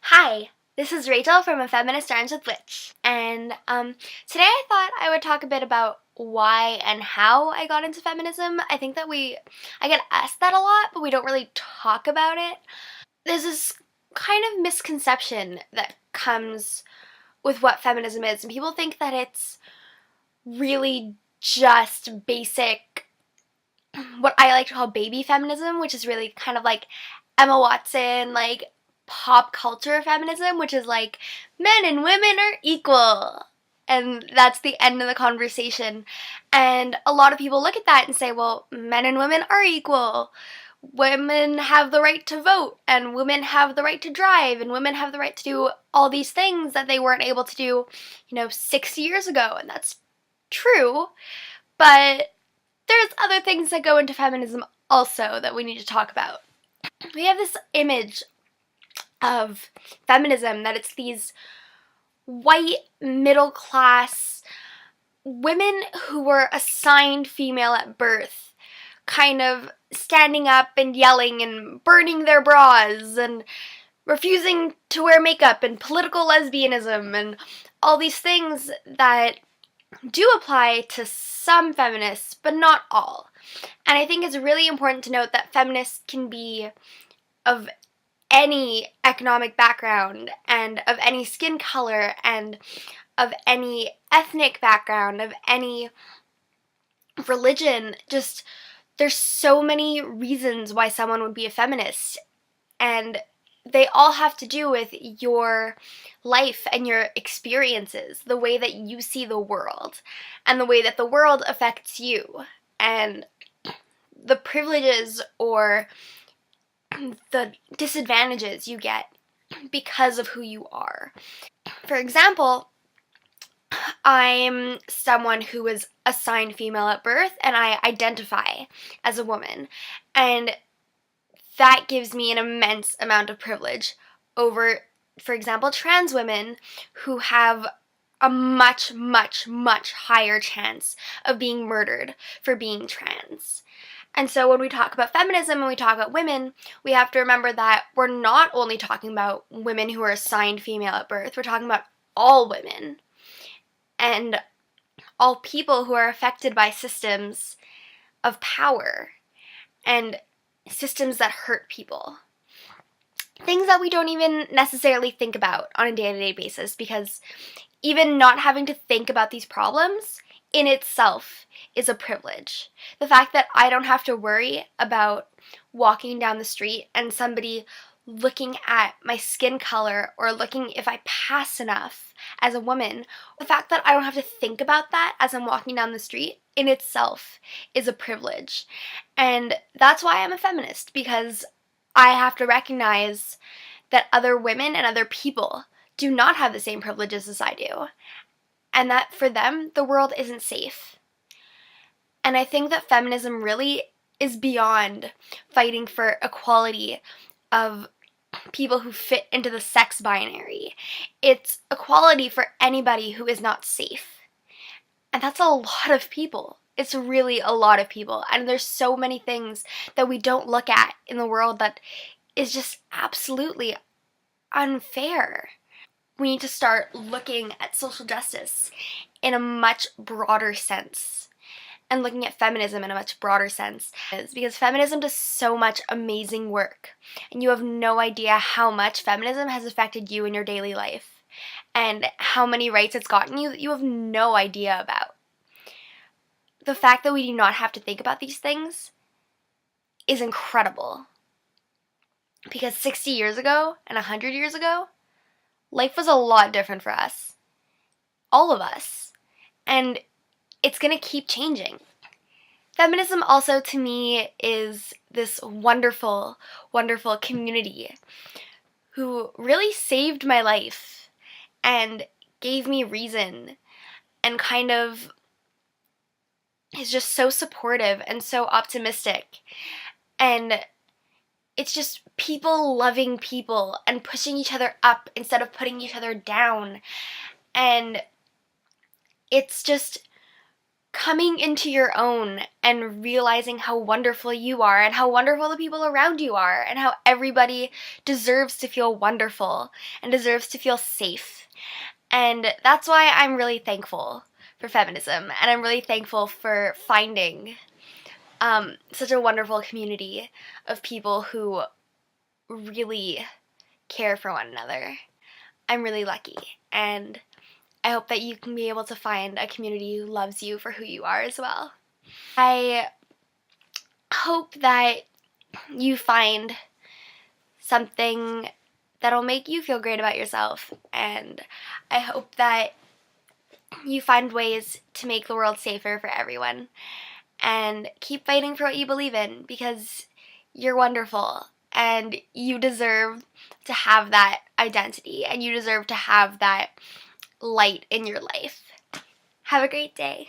Hi, this is Rachel from A Feminist Rhymes with Witch, and today I thought I would talk a bit about why and how I got into feminism. I think that I get asked that a lot, but we don't really talk about it. There's this kind of misconception that comes with what feminism is, and people think that it's really just basic, what I like to call baby feminism, which is really kind of like Emma Watson, like pop culture feminism, which is like men and women are equal. And that's the end of the conversation. And a lot of people look at that and say, well, men and women are equal. Women have the right to vote, and women have the right to drive, and women have the right to do all these things that they weren't able to do, 60 years ago. And that's true. But there's other things that go into feminism also that we need to talk about. We have this image of feminism that it's these white middle class women who were assigned female at birth, kind of standing up and yelling and burning their bras and refusing to wear makeup and political lesbianism and all these things that do apply to some feminists, but not all. And I think it's really important to note that feminists can be of any economic background and of any skin color and of any ethnic background, of any religion. Just, there's so many reasons why someone would be a feminist, and they all have to do with your life and your experiences, the way that you see the world, and the way that the world affects you, and the privileges or the disadvantages you get because of who you are. For example, I'm someone who was assigned female at birth, and I identify as a woman, and that gives me an immense amount of privilege over, for example, trans women who have a much, much, much higher chance of being murdered for being trans. And so when we talk about feminism and we talk about women, we have to remember that we're not only talking about women who are assigned female at birth, we're talking about all women and all people who are affected by systems of power and systems that hurt people. Things that we don't even necessarily think about on a day-to-day basis, because even not having to think about these problems in itself is a privilege. The fact that I don't have to worry about walking down the street and somebody looking at my skin color or looking if I pass enough as a woman, the fact that I don't have to think about that as I'm walking down the street in itself is a privilege. And that's why I'm a feminist, because I have to recognize that other women and other people do not have the same privileges as I do, and that for them, the world isn't safe. And I think that feminism really is beyond fighting for equality of people who fit into the sex binary. It's equality for anybody who is not safe. And that's a lot of people. It's really a lot of people. And there's so many things that we don't look at in the world that is just absolutely unfair. We need to start looking at social justice in a much broader sense, and looking at feminism in a much broader sense, because feminism does so much amazing work, and you have no idea how much feminism has affected you in your daily life, and how many rights it's gotten you that you have no idea about. The fact that we do not have to think about these things is incredible, because 60 years ago and 100 years ago, life was a lot different for us. All of us. And it's going to keep changing. Feminism also, to me, is this wonderful, wonderful community who really saved my life and gave me reason and kind of is just so supportive and so optimistic. And it's just people loving people and pushing each other up instead of putting each other down. And it's just coming into your own and realizing how wonderful you are and how wonderful the people around you are and how everybody deserves to feel wonderful and deserves to feel safe. And that's why I'm really thankful for feminism, and I'm really thankful for finding such a wonderful community of people who really care for one another. I'm really lucky, and I hope that you can be able to find a community who loves you for who you are as well. I hope that you find something that'll make you feel great about yourself, and I hope that you find ways to make the world safer for everyone, and keep fighting for what you believe in, because you're wonderful and you deserve to have that identity and you deserve to have that light in your life. Have a great day.